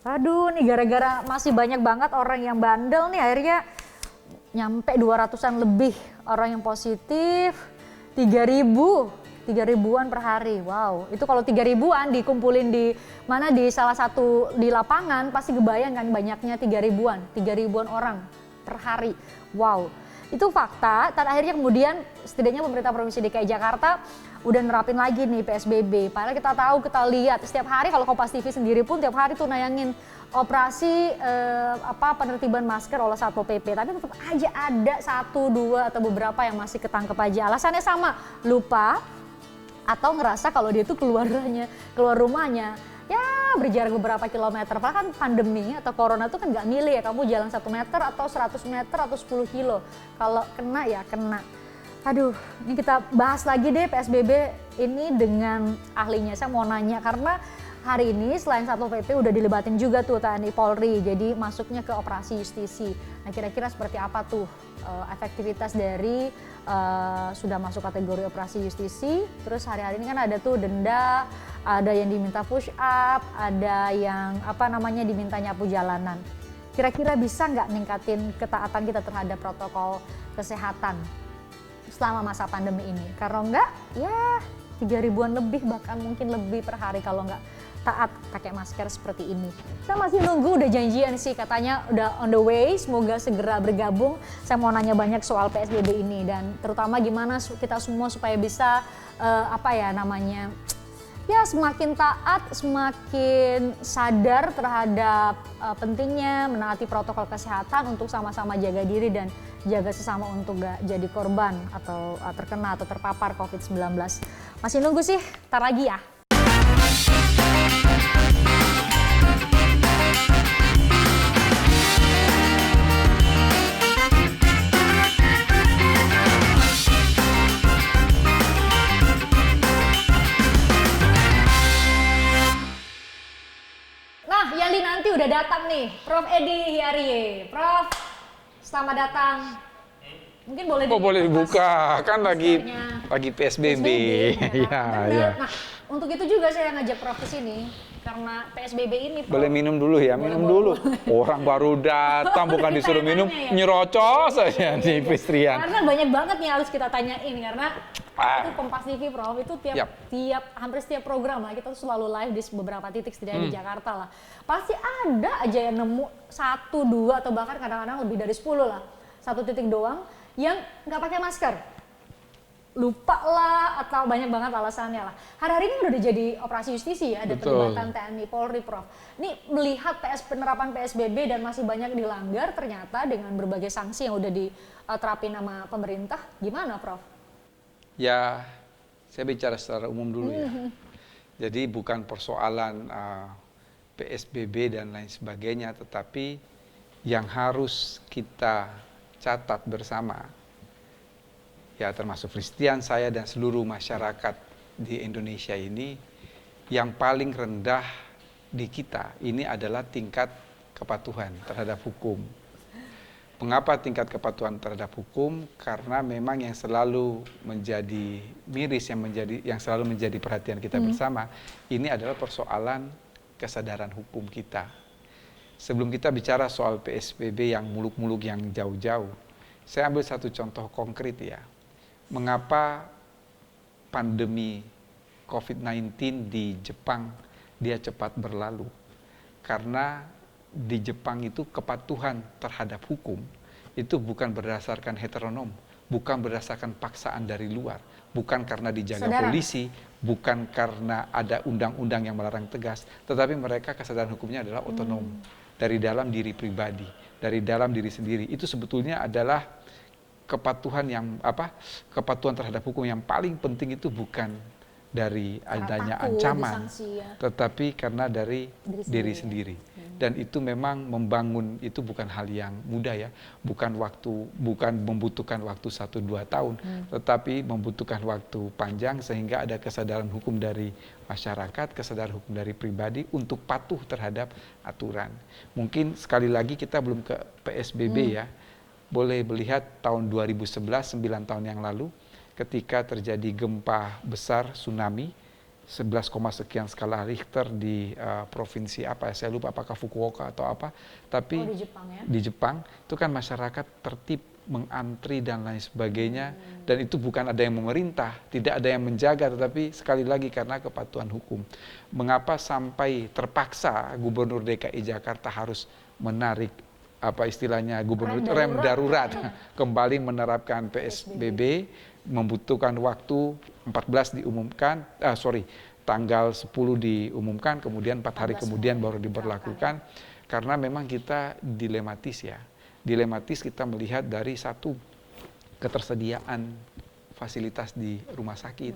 Aduh nih gara-gara masih banyak banget orang yang bandel nih akhirnya nyampe 200-an lebih orang yang positif, 3.000-an per hari. Wow, itu kalau 3.000-an dikumpulin di mana di salah satu di lapangan pasti kebayang kan banyaknya 3.000-an orang per hari. Wow, itu fakta. Dan akhirnya kemudian setidaknya pemerintah Provinsi DKI Jakarta udah nerapin lagi nih PSBB. Padahal kita tahu, kita lihat setiap hari kalau Kompas TV sendiri pun tiap hari tuh nayangin operasi penertiban masker oleh Satpol PP. Tapi tetap aja ada 1, 2 atau beberapa yang masih ketangkep aja. Alasannya sama, lupa atau ngerasa kalau dia tuh keluar rumahnya ya berjarak beberapa kilometer. Padahal kan pandemi atau corona tuh kan nggak milih ya, kamu jalan 1 meter atau 100 meter atau 10 kilo. Kalau kena ya kena. Aduh, ini kita bahas lagi deh PSBB ini dengan ahlinya. Saya mau nanya karena hari ini selain Satpol PP udah dilibatin juga tuh TNI Polri, jadi masuknya ke operasi justisi. Nah kira-kira seperti apa tuh efektivitas dari sudah masuk kategori operasi justisi, terus hari-hari ini kan ada tuh denda, ada yang diminta push up, ada yang diminta nyapu jalanan. Kira-kira bisa nggak ningkatin ketaatan kita terhadap protokol kesehatan selama masa pandemi ini? Karena enggak, ya 3.000-an lebih, bahkan mungkin lebih per hari kalau enggak taat pakai masker seperti ini. Saya masih nunggu, udah janjian sih katanya udah on the way, semoga segera bergabung. Saya mau nanya banyak soal PSBB ini dan terutama gimana kita semua supaya bisa semakin taat, semakin sadar terhadap pentingnya menaati protokol kesehatan untuk sama-sama jaga diri dan jaga sesama untuk gak jadi korban atau terkena atau terpapar COVID-19. Masih nunggu sih, ntar lagi ya. Nah, yang dinanti udah datang nih, Prof. Edi Hiarie. Prof, selamat datang. Mungkin boleh boleh dibuka, kan lagi PSBB. Ya. Nah, untuk itu juga saya ngajak Prof ke sini karena PSBB ini. Prof. Boleh minum dulu ya, minum dulu. Orang baru datang bukan disuruh minum, ya? Nyerocos saja di pestrian. Karena banyak banget nih harus kita tanyain karena itu Kompas TV, Prof, itu hampir setiap program lah kita tuh selalu live di beberapa titik setidaknya di Jakarta lah. Pasti ada aja yang nemu 1, 2 atau bahkan kadang-kadang lebih dari 10 lah. 1 titik doang yang nggak pakai masker, lupa lah atau banyak banget alasannya lah. Hari-hari ini udah jadi operasi justisi ya, ada pelibatan TNI Polri, Prof. Ini melihat penerapan PSBB dan masih banyak dilanggar ternyata dengan berbagai sanksi yang udah diterapin sama pemerintah, gimana, Prof? Ya, saya bicara secara umum dulu ya. Jadi bukan persoalan PSBB dan lain sebagainya, tetapi yang harus kita catat bersama, ya termasuk Christian, saya dan seluruh masyarakat di Indonesia ini, yang paling rendah di kita ini adalah tingkat kepatuhan terhadap hukum. Mengapa tingkat kepatuhan terhadap hukum? Karena memang yang selalu menjadi miris, yang selalu menjadi perhatian kita bersama, ini adalah persoalan kesadaran hukum kita. Sebelum kita bicara soal PSBB yang muluk-muluk yang jauh-jauh, saya ambil satu contoh konkret ya. Mengapa pandemi COVID-19 di Jepang dia cepat berlalu? Karena di Jepang itu kepatuhan terhadap hukum itu bukan berdasarkan heteronom, bukan berdasarkan paksaan dari luar, bukan karena dijaga polisi, bukan karena ada undang-undang yang melarang tegas, tetapi mereka kesadaran hukumnya adalah otonom. Dari dalam diri pribadi, dari dalam diri sendiri. Itu sebetulnya adalah kepatuhan kepatuhan terhadap hukum yang paling penting itu bukan dari adanya ancaman, tetapi karena dari diri sendiri. Dan itu memang membangun itu bukan hal yang mudah ya, bukan membutuhkan waktu 1-2 tahun, tetapi membutuhkan waktu panjang sehingga ada kesadaran hukum dari masyarakat, kesadaran hukum dari pribadi untuk patuh terhadap aturan. Mungkin sekali lagi kita belum ke PSBB ya, boleh melihat tahun 2011, 9 tahun yang lalu, ketika terjadi gempa besar tsunami, 11, sekian skala Richter di provinsi apa ya, saya lupa apakah Fukuoka atau apa, tapi di Jepang ya? Di Jepang itu kan masyarakat tertib, mengantri dan lain sebagainya, dan itu bukan ada yang memerintah, tidak ada yang menjaga, tetapi sekali lagi karena kepatuhan hukum. Mengapa sampai terpaksa Gubernur DKI Jakarta harus menarik apa istilahnya Gubernur rem darurat kembali menerapkan PSBB, membutuhkan waktu 14 diumumkan, tanggal 10 diumumkan, kemudian 4 hari kemudian baru diberlakukan, karena memang kita dilematis ya. Dilematis kita melihat dari satu, ketersediaan fasilitas di rumah sakit.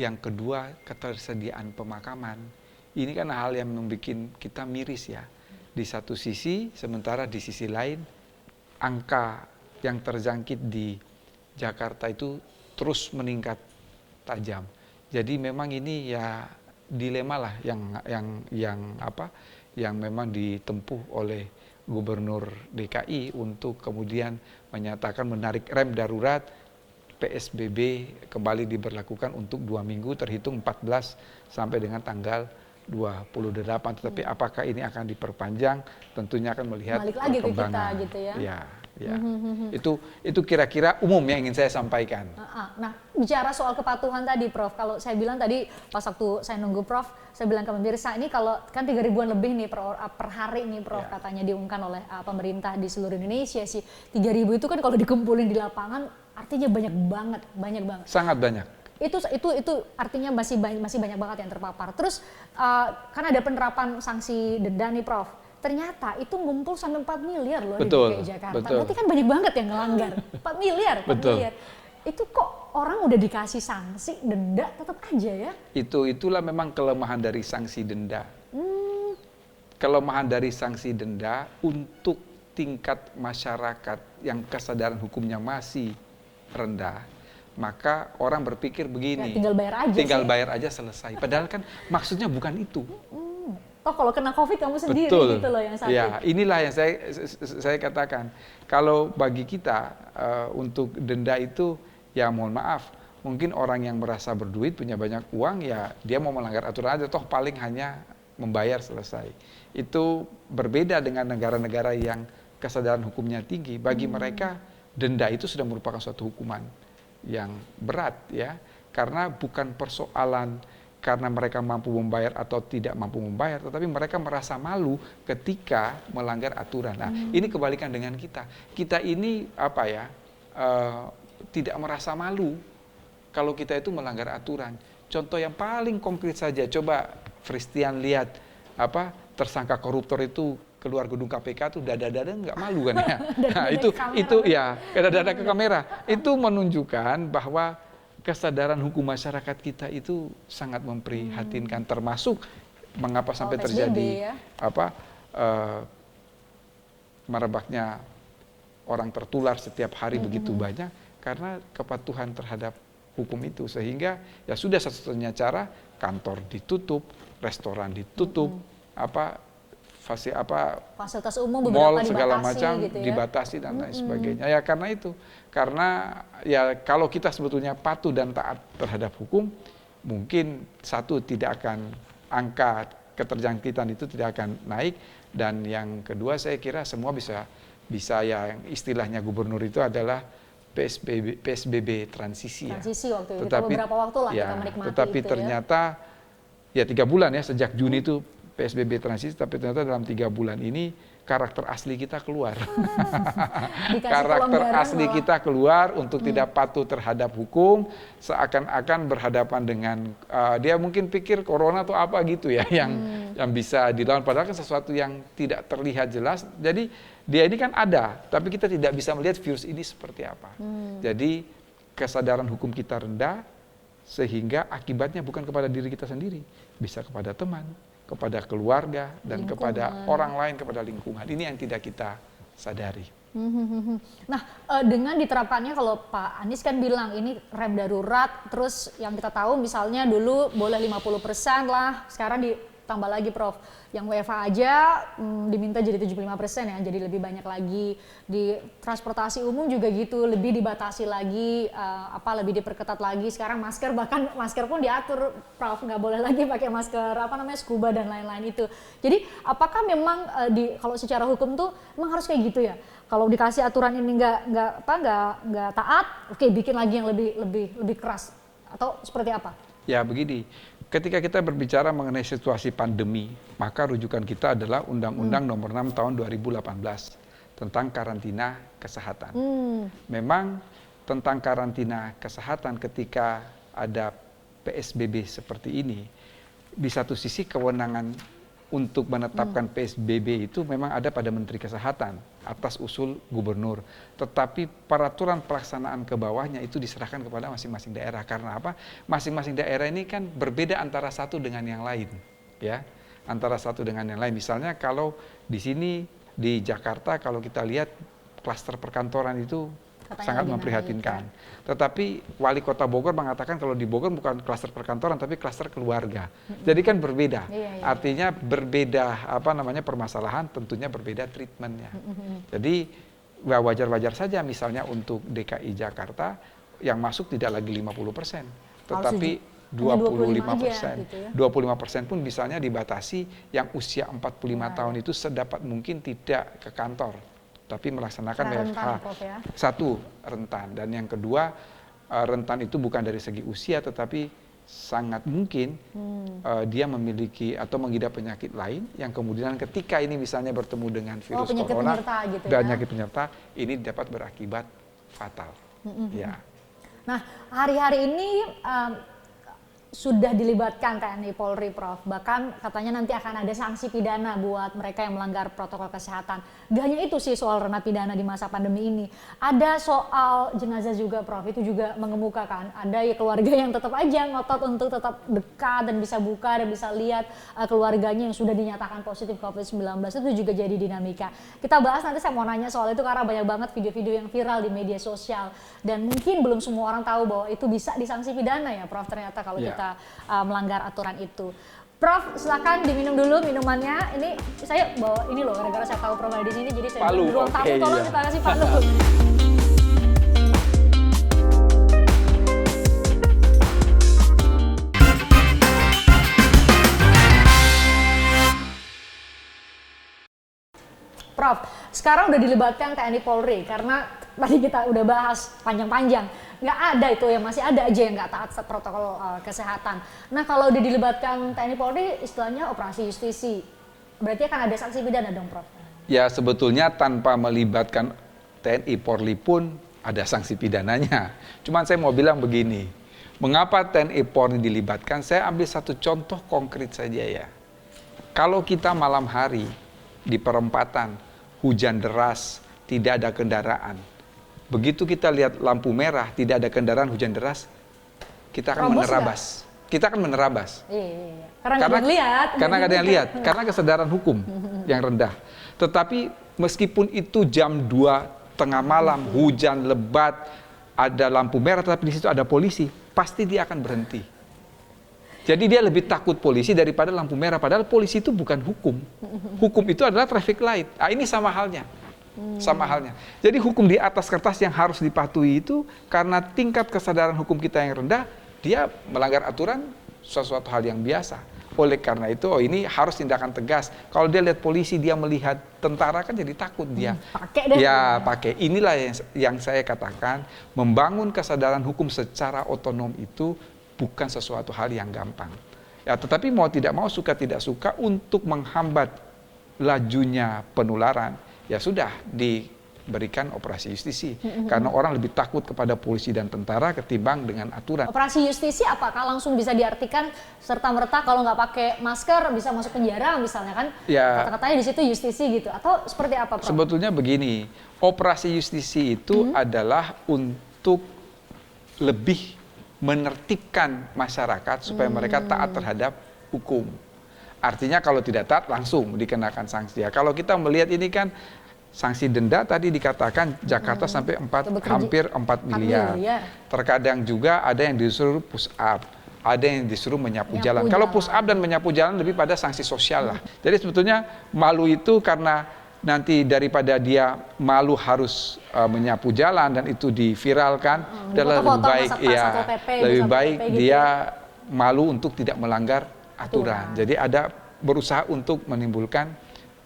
Yang kedua, ketersediaan pemakaman. Ini kan hal yang membuat kita miris ya. Di satu sisi, sementara di sisi lain, angka yang terjangkit di Jakarta itu terus meningkat tajam. Jadi memang ini ya dilema lah yang memang ditempuh oleh Gubernur DKI untuk kemudian menyatakan menarik rem darurat, PSBB kembali diberlakukan untuk 2 minggu terhitung 14 sampai dengan tanggal 28. Tetapi apakah ini akan diperpanjang, tentunya akan melihat balik lagi perkembangan. ke kita gitu ya. Ya. Itu kira-kira umum yang ingin saya sampaikan. Nah, bicara soal kepatuhan tadi, Prof. Kalau saya bilang tadi pas waktu saya nunggu Prof, saya bilang ke pemirsa ini kalau kan 3.000-an lebih nih per hari nih, Prof. Katanya diumumkan oleh pemerintah di seluruh Indonesia sih. 3.000 itu kan kalau dikumpulin di lapangan artinya banyak banget. Sangat banyak. Itu artinya masih banyak banget yang terpapar. Terus kan ada penerapan sanksi denda nih, Prof. Ternyata itu ngumpul sampai 4 miliar loh di DKI Jakarta. Berarti kan banyak banget yang ngelanggar. 4 miliar. Itu kok orang udah dikasih sanksi denda tetap aja ya? Itulah memang kelemahan dari sanksi denda. Kelemahan dari sanksi denda untuk tingkat masyarakat yang kesadaran hukumnya masih rendah. Maka orang berpikir begini, tinggal bayar aja selesai. Padahal kan maksudnya bukan itu. Kalau kena COVID kamu sendiri gitu loh yang sakit. Ya, inilah yang saya katakan. Kalau bagi kita untuk denda itu, ya mohon maaf, mungkin orang yang merasa berduit, punya banyak uang, ya dia mau melanggar aturan aja, toh paling hanya membayar selesai. Itu berbeda dengan negara-negara yang kesadaran hukumnya tinggi. Bagi mereka, denda itu sudah merupakan suatu hukuman yang berat ya, karena bukan persoalan karena mereka mampu membayar atau tidak mampu membayar, tetapi mereka merasa malu ketika melanggar aturan. Nah, ini kebalikan dengan kita. Kita ini tidak merasa malu kalau kita itu melanggar aturan. Contoh yang paling konkret saja, coba Christian lihat tersangka koruptor itu keluar gedung KPK tuh dada-dada nggak malu kan ya. Nah, itu ya dada-dada ke kamera. Itu menunjukkan bahwa kesadaran hukum masyarakat kita itu sangat memprihatinkan, termasuk mengapa sampai terjadi merebaknya orang tertular setiap hari begitu banyak, karena kepatuhan terhadap hukum itu. Sehingga ya sudah satu-satunya cara, kantor ditutup, restoran ditutup, fasilitas umum mall segala macam gitu ya? dibatasi dan lain sebagainya. Ya karena itu, karena ya kalau kita sebetulnya patuh dan taat terhadap hukum, mungkin satu, tidak akan angka keterjangkitan itu tidak akan naik, dan yang kedua saya kira semua bisa yang istilahnya gubernur itu adalah PSBB transisi ya. Waktu itu beberapa waktu lah kita menikmati tetapi itu ternyata ya 3 bulan ya sejak Juni itu PSBB transisi, tapi ternyata dalam 3 bulan ini karakter asli kita keluar. Karakter asli kita keluar untuk tidak patuh terhadap hukum, seakan-akan berhadapan dengan dia mungkin pikir corona atau apa gitu ya, yang bisa dilawan, padahal kan sesuatu yang tidak terlihat jelas. Jadi dia ini kan ada, tapi kita tidak bisa melihat virus ini seperti apa. Jadi kesadaran hukum kita rendah, sehingga akibatnya bukan kepada diri kita sendiri, bisa kepada teman, kepada keluarga, dan kepada orang lain, kepada lingkungan. Ini yang tidak kita sadari. Nah, dengan diterapkannya, kalau Pak Anies kan bilang ini rem darurat, terus yang kita tahu misalnya dulu boleh 50% lah, sekarang tambah lagi Prof, yang WFH aja diminta jadi 75% ya, jadi lebih banyak lagi. Di transportasi umum juga gitu, lebih dibatasi lagi, lebih diperketat lagi. Sekarang masker, bahkan masker pun diatur Prof, nggak boleh lagi pakai masker scuba dan lain-lain itu. Jadi apakah memang kalau secara hukum tuh memang harus kayak gitu ya? Kalau dikasih aturan ini nggak taat, oke bikin lagi yang lebih keras, atau seperti apa? Ya begini, ketika kita berbicara mengenai situasi pandemi, maka rujukan kita adalah Undang-Undang Nomor 6 Tahun 2018 tentang karantina kesehatan. Memang tentang karantina kesehatan ketika ada PSBB seperti ini, di satu sisi kewenangan untuk menetapkan PSBB itu memang ada pada Menteri Kesehatan atas usul gubernur. Tetapi peraturan pelaksanaan ke bawahnya itu diserahkan kepada masing-masing daerah. Karena apa? Masing-masing daerah ini kan berbeda antara satu dengan yang lain, ya. Antara satu dengan yang lain. Misalnya kalau di sini di Jakarta kalau kita lihat klaster perkantoran itu sangat memprihatinkan. Tetapi Wali Kota Bogor mengatakan kalau di Bogor bukan klaster perkantoran tapi klaster keluarga. Jadi kan berbeda. Artinya berbeda permasalahan, tentunya berbeda treatmentnya. Jadi wajar-wajar saja misalnya untuk DKI Jakarta yang masuk tidak lagi 50%, tetapi 25%. 25% pun misalnya dibatasi yang usia 45 tahun itu sedapat mungkin tidak ke kantor, tapi melaksanakan WFH. Ya? Satu, rentan. Dan yang kedua, rentan itu bukan dari segi usia, tetapi sangat mungkin dia memiliki atau mengidap penyakit lain yang kemudian ketika ini misalnya bertemu dengan virus corona gitu dan ya? penyakit penyerta, ini dapat berakibat fatal. Ya. Nah, hari-hari ini sudah dilibatkan TNI Polri, Prof. Bahkan katanya nanti akan ada sanksi pidana buat mereka yang melanggar protokol kesehatan. Gak hanya itu sih soal ranah pidana di masa pandemi ini. Ada soal jenazah juga, Prof. Itu juga mengemukakan. Ada ya keluarga yang tetap aja ngotot untuk tetap dekat dan bisa buka dan bisa lihat keluarganya yang sudah dinyatakan positif COVID-19. Itu juga jadi dinamika. Kita bahas nanti, saya mau nanya soal itu karena banyak banget video-video yang viral di media sosial. Dan mungkin belum semua orang tahu bahwa itu bisa disanksi pidana ya, Prof. Ternyata kalau kita melanggar aturan itu. Prof, silakan diminum dulu minumannya. Ini saya bawa ini loh, gara-gara saya tahu Prof ada di sini, jadi saya di ruang tamu tolong kita kasih palu. Prof, sekarang udah dilibatkan TNI Polri karena tadi kita udah bahas panjang-panjang. Nggak ada itu yang masih ada aja yang nggak taat protokol kesehatan. Nah kalau udah dilibatkan TNI Polri, istilahnya operasi justisi. Berarti akan ada sanksi pidana dong, Prof? Ya sebetulnya tanpa melibatkan TNI Polri pun ada sanksi pidananya. Cuman saya mau bilang begini, mengapa TNI Polri dilibatkan? Saya ambil satu contoh konkret saja ya. Kalau kita malam hari di perempatan, hujan deras, tidak ada kendaraan. Begitu kita lihat lampu merah, tidak ada kendaraan, hujan deras, kita akan menerabas. Kita akan menerabas. Iya. Karena nggak ada yang lihat. Karena nggak ada yang lihat, karena kesadaran hukum yang rendah. Tetapi meskipun itu jam 2 tengah malam, hujan lebat, ada lampu merah, tetapi di situ ada polisi, pasti dia akan berhenti. Jadi dia lebih takut polisi daripada lampu merah. Padahal polisi itu bukan hukum. Hukum itu adalah traffic light. Nah, ini sama halnya. Sama halnya. Jadi hukum di atas kertas yang harus dipatuhi itu karena tingkat kesadaran hukum kita yang rendah, dia melanggar aturan sesuatu hal yang biasa. Oleh karena itu, ini harus tindakan tegas. Kalau dia lihat polisi, dia melihat tentara kan jadi takut dia. Pakai deh. Ya, pakai. Inilah yang saya katakan, membangun kesadaran hukum secara otonom itu bukan sesuatu hal yang gampang. Ya, tetapi mau tidak mau, suka tidak suka, untuk menghambat lajunya penularan, ya sudah diberikan operasi justisi. Karena orang lebih takut kepada polisi dan tentara ketimbang dengan aturan. Operasi justisi apakah langsung bisa diartikan serta-merta kalau nggak pakai masker bisa masuk penjara misalnya kan? Ya, kata-katanya di situ justisi gitu. Atau seperti apa, Prof? Sebetulnya begini, operasi justisi itu adalah untuk lebih menertibkan masyarakat supaya mereka taat terhadap hukum. Artinya kalau tidak taat langsung dikenakan sanksi. Ya, kalau kita melihat ini kan sanksi denda tadi dikatakan Jakarta sampai hampir 4 miliar. Terkadang juga ada yang disuruh push up, ada yang disuruh menyapu Nyapu jalan. Kalau jalan. push up dan menyapu jalan lebih pada sanksi sosial lah. Jadi sebetulnya malu itu karena nanti daripada dia malu harus menyapu jalan dan itu diviralkan, adalah lebih foto-foto baik masak Satpol PP, lebih Satpol baik PP gitu dia malu untuk tidak melanggar aturan. Aturan. Jadi ada berusaha untuk menimbulkan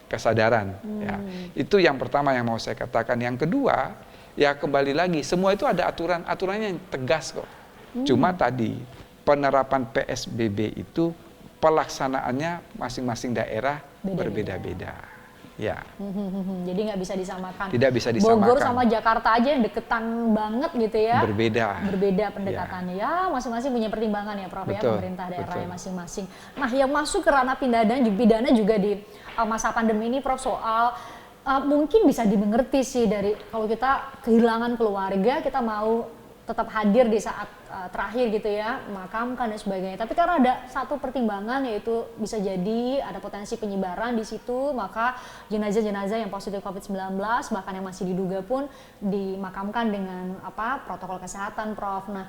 kesadaran. Ya. Itu yang pertama yang mau saya katakan. Yang kedua, ya kembali lagi, semua itu ada aturannya yang tegas kok. Cuma tadi penerapan PSBB itu pelaksanaannya masing-masing daerah berbeda-beda. Ya. Jadi nggak bisa disamakan. Tidak bisa disamakan. Bogor sama Jakarta aja yang deketan banget gitu ya. Berbeda Pendekatannya. Ya, masing-masing punya pertimbangan ya, Prof, ya, Betul, pemerintah daerahnya betul. masing-masing. Nah, yang masuk ke ranah pidana juga di masa pandemi ini, Prof, soal mungkin bisa dimengerti sih dari kalau kita kehilangan keluarga, kita mau tetap hadir di saat terakhir gitu ya, makamkan dan sebagainya. Tapi karena ada satu pertimbangan, yaitu bisa jadi ada potensi penyebaran di situ, maka jenazah-jenazah yang positif COVID-19 bahkan yang masih diduga pun dimakamkan dengan protokol kesehatan, Prof. Nah,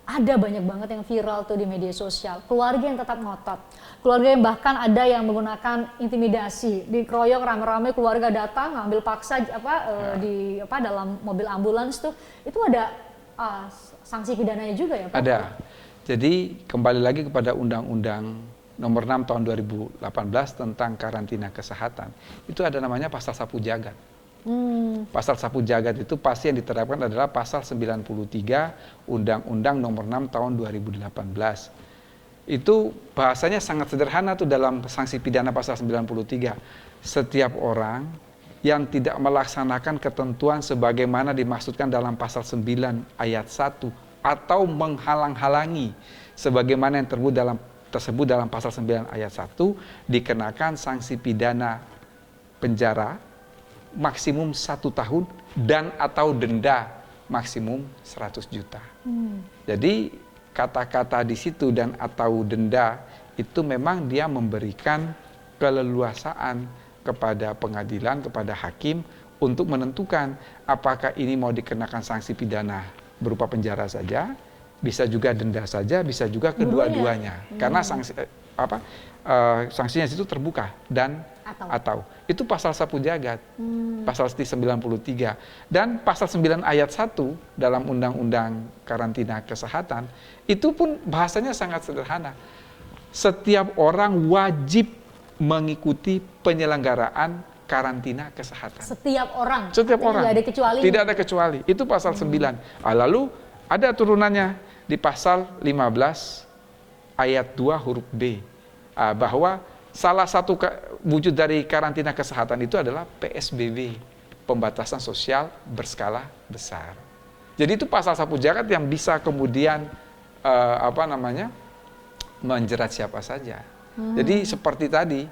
ada banyak banget yang viral tuh di media sosial. Keluarga yang tetap ngotot, keluarga yang bahkan ada yang menggunakan intimidasi, dikeroyok rame-rame, keluarga datang ngambil paksa dalam mobil ambulans tuh, itu ada sanksi pidananya juga ya, Pak? Ada. Jadi kembali lagi kepada Undang-Undang Nomor 6 Tahun 2018 tentang karantina kesehatan. Itu ada namanya pasal sapu jagat. Pasal sapu jagat itu pasti yang diterapkan adalah pasal 93 Undang-Undang Nomor 6 Tahun 2018. Itu bahasanya sangat sederhana tuh dalam sanksi pidana pasal 93. Setiap orang yang tidak melaksanakan ketentuan sebagaimana dimaksudkan dalam pasal 9 ayat 1 atau menghalang-halangi sebagaimana yang tersebut dalam pasal 9 ayat 1 dikenakan sanksi pidana penjara maksimum 1 tahun dan atau denda maksimum 100 juta. Jadi kata-kata di situ dan atau denda itu memang dia memberikan keleluasaan kepada pengadilan, kepada hakim untuk menentukan apakah ini mau dikenakan sanksi pidana berupa penjara saja, bisa juga denda saja, bisa juga kedua-duanya. Karena sanksinya itu terbuka dan atau. Itu pasal sapu jagat. Pasal 93 dan pasal 9 ayat 1 dalam Undang-Undang Karantina Kesehatan itu pun bahasanya sangat sederhana. Setiap orang wajib mengikuti penyelenggaraan karantina kesehatan. Setiap orang? Setiap orang. Tidak ada kecuali? Tidak ada kecuali. Itu pasal 9. Lalu ada turunannya di pasal 15 ayat 2 huruf B. Bahwa salah satu wujud dari karantina kesehatan itu adalah PSBB. Pembatasan sosial berskala besar. Jadi itu pasal sapu jagat yang bisa kemudian menjerat siapa saja. Jadi seperti tadi,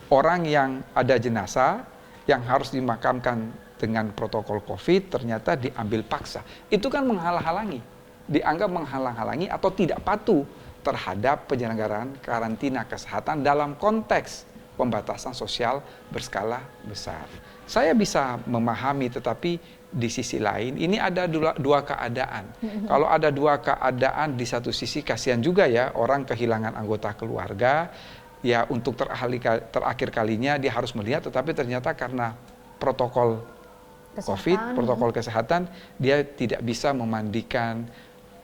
orang yang ada jenazah yang harus dimakamkan dengan protokol COVID ternyata diambil paksa. Itu kan menghalang-halangi, dianggap menghalang-halangi atau tidak patuh terhadap penyelenggaraan karantina kesehatan dalam konteks pembatasan sosial berskala besar. Saya bisa memahami, tetapi di sisi lain ini ada dua keadaan. Kalau ada dua keadaan, di satu sisi kasihan juga ya orang kehilangan anggota keluarga, ya untuk terakhir kalinya dia harus melihat, tetapi ternyata karena protokol COVID, protokol kesehatan, dia tidak bisa memandikan,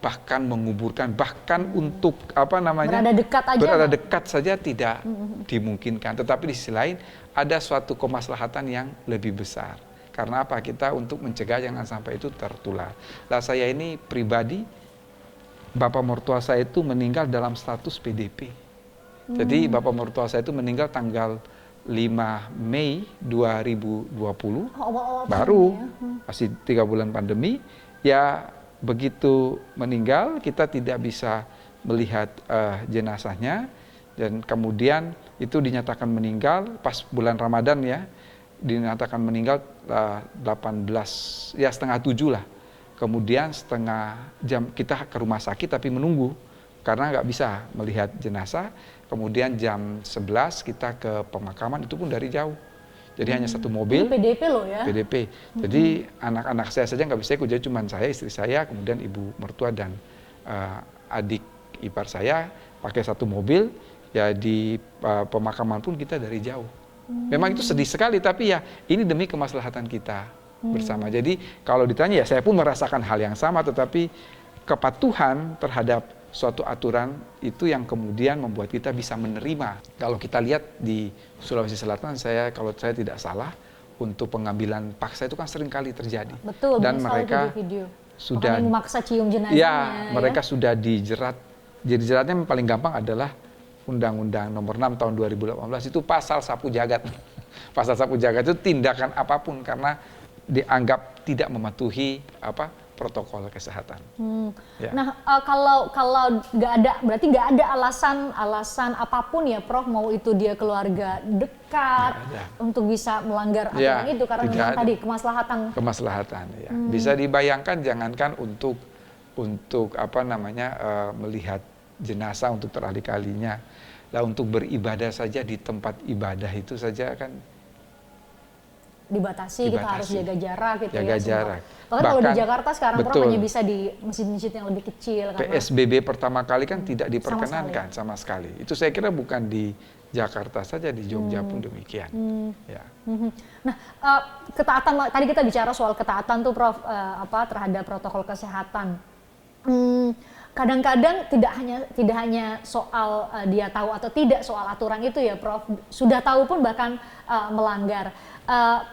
bahkan menguburkan, bahkan untuk berada dekat saja tidak dimungkinkan. Tetapi di sisi lain ada suatu kemaslahatan yang lebih besar. Karena apa? Kita untuk mencegah jangan sampai itu tertular. Lah saya ini pribadi, bapak mertua saya itu meninggal dalam status PDP. Jadi bapak mertua saya itu meninggal tanggal 5 Mei 2020. Baru masih 3 bulan pandemi. Ya begitu meninggal kita tidak bisa melihat jenazahnya, dan kemudian itu dinyatakan meninggal pas bulan Ramadan ya. Dinyatakan meninggal setengah 7 lah. Kemudian setengah jam kita ke rumah sakit tapi menunggu karena nggak bisa melihat jenazah. Kemudian jam 11 kita ke pemakaman, itu pun dari jauh. Jadi hanya satu mobil. Ini PDP loh ya? PDP. Jadi anak-anak saya saja nggak bisa ikut, jadi cuma saya, istri saya, kemudian ibu mertua dan adik adik ipar saya pakai satu mobil, ya di pemakaman pun kita dari jauh. Memang itu sedih sekali, tapi ya ini demi kemaslahatan kita bersama. Jadi kalau ditanya ya saya pun merasakan hal yang sama, tetapi kepatuhan terhadap suatu aturan itu yang kemudian membuat kita bisa menerima. Kalau kita lihat di Sulawesi Selatan, kalau saya tidak salah, untuk pengambilan paksa itu kan sering kali terjadi. Betul, dan mereka video. sudah memaksa cium jenazahnya. Mereka sudah dijerat. Jadi jeratnya yang paling gampang adalah Undang-Undang Nomor 6 Tahun 2018 itu pasal sapu jagat. Pasal sapu jagat itu tindakan apapun karena dianggap tidak mematuhi protokol kesehatan. Ya. Nah, kalau berarti nggak ada alasan apapun ya, Prof, mau itu dia keluarga dekat untuk bisa melanggar aturan itu karena memang tadi kemaslahatan. Ya. Bisa dibayangkan, jangankan untuk melihat jenazah untuk terakhir kalinya, lah untuk beribadah saja di tempat ibadah itu saja kan dibatasi. Kita harus jaga jarak gitu. Jaga jarak. Bahkan kalau di Jakarta sekarang Prof hanya bisa di masjid-masjid yang lebih kecil. PSBB pertama kali kan tidak diperkenankan sama sekali. Itu saya kira bukan di Jakarta saja, di Jogja pun demikian. Ya. Nah, ketaatan, tadi kita bicara soal ketaatan tuh Prof, terhadap protokol kesehatan. Kadang-kadang tidak hanya soal dia tahu atau tidak soal aturan itu ya, Prof. Sudah tahu pun bahkan melanggar.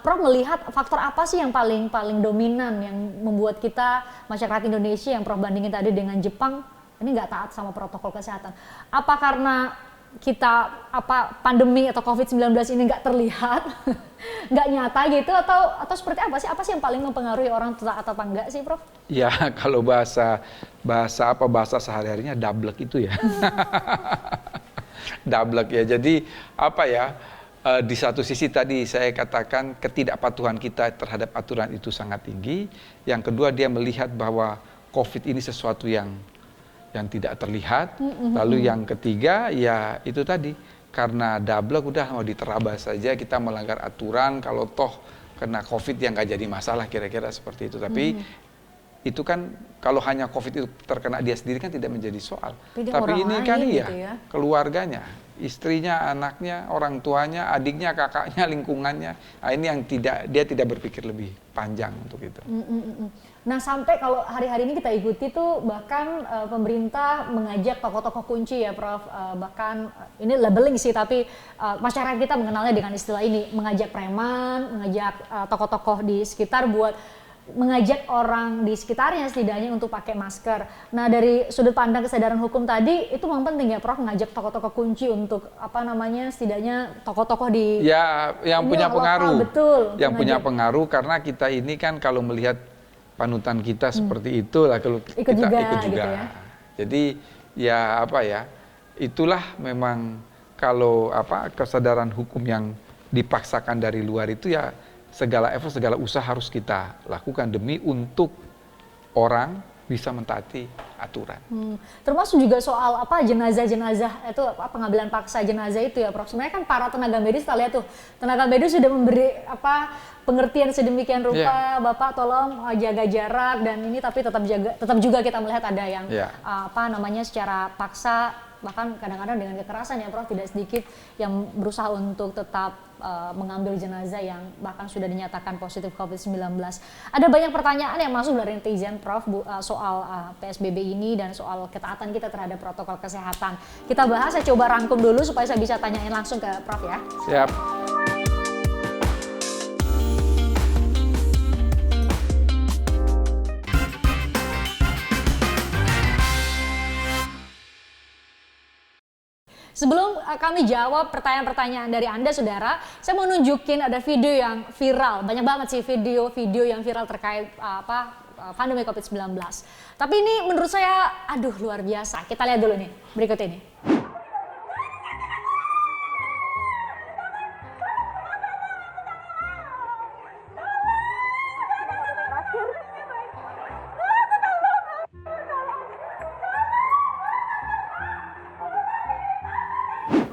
Prof melihat faktor apa sih yang paling dominan yang membuat kita masyarakat Indonesia yang Prof bandingin tadi dengan Jepang ini nggak taat sama protokol kesehatan? Apa karena kita pandemi atau COVID-19 ini nggak terlihat, nggak nyata gitu, atau seperti apa sih? Apa sih yang paling mempengaruhi orang taat atau enggak sih, Prof? Ya, kalau bahasa sehari-harinya dablek itu ya. Dablek ya. Jadi di satu sisi tadi saya katakan ketidakpatuhan kita terhadap aturan itu sangat tinggi. Yang kedua, dia melihat bahwa COVID ini sesuatu yang tidak terlihat. Lalu yang ketiga, ya itu tadi, karena dablek udah mau diterabas saja, kita melanggar aturan, kalau toh kena COVID yang nggak jadi masalah, kira-kira seperti itu. Tapi itu kan kalau hanya COVID itu terkena dia sendiri kan tidak menjadi soal. Tapi ini kan gitu ya, keluarganya, istrinya, anaknya, orang tuanya, adiknya, kakaknya, lingkungannya. Nah, ini yang dia tidak berpikir lebih panjang untuk itu. Nah, sampai kalau hari-hari ini kita ikuti tuh bahkan pemerintah mengajak tokoh-tokoh kunci ya, Prof. Bahkan ini labeling sih, tapi masyarakat kita mengenalnya dengan istilah ini, mengajak preman, mengajak tokoh-tokoh di sekitar buat mengajak orang di sekitarnya setidaknya untuk pakai masker. Nah, dari sudut pandang kesadaran hukum tadi itu memang penting ya, Prof, mengajak tokoh-tokoh kunci untuk setidaknya tokoh-tokoh di yang punya pengaruh. Betul. Yang punya pengaruh, karena kita ini kan kalau melihat panutan kita seperti itulah, kalau kita ikut juga. Gitu ya? Jadi itulah memang kalau kesadaran hukum yang dipaksakan dari luar itu ya, segala effort, segala usaha harus kita lakukan demi untuk orang bisa mentaati aturan. Termasuk juga soal jenazah-jenazah itu, pengambilan paksa jenazah itu ya, Prof. Sebenarnya kan para tenaga medis, kita lihat tuh tenaga medis sudah memberi pengertian sedemikian rupa, Bapak tolong jaga jarak dan ini, tapi tetap juga kita melihat ada yang secara paksa, bahkan kadang-kadang dengan kekerasan ya, Prof, tidak sedikit yang berusaha untuk tetap mengambil jenazah yang bahkan sudah dinyatakan positif COVID-19. Ada banyak pertanyaan yang masuk dari netizen, Prof, soal PSBB ini dan soal ketaatan kita terhadap protokol kesehatan. Kita bahas, saya coba rangkum dulu supaya saya bisa tanyain langsung ke Prof ya. Siap. Sebelum kami jawab pertanyaan-pertanyaan dari Anda, Saudara, saya mau nunjukin ada video yang viral. Banyak banget sih video yang viral terkait pandemi COVID-19. Tapi ini menurut saya, luar biasa. Kita lihat dulu nih, berikut ini.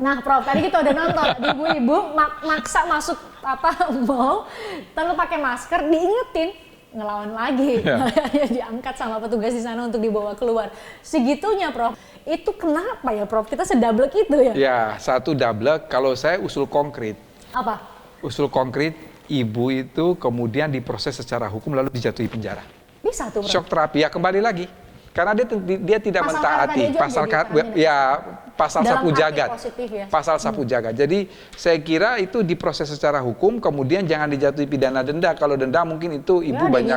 Nah, Prof, tadi kita udah nonton ibu-ibu maksa masuk mall tanpa pakai masker, diingetin ngelawan lagi, malah diangkat sama petugas di sana untuk dibawa keluar. Segitunya, Prof. Itu kenapa ya, Prof? Kita sedablek itu ya? Ya, satu dablek. Kalau saya usul konkret. Apa? Usul konkret, ibu itu kemudian diproses secara hukum lalu dijatuhi penjara. Bisa tuh, Prof. Shock terapi, ya kembali lagi. Karena dia tidak Pasal mentaati pasal sapu jagat. Ya? Pasal sapu jagat. Jadi saya kira itu diproses secara hukum, kemudian jangan dijatuhi pidana denda. Kalau denda mungkin itu ibu banyak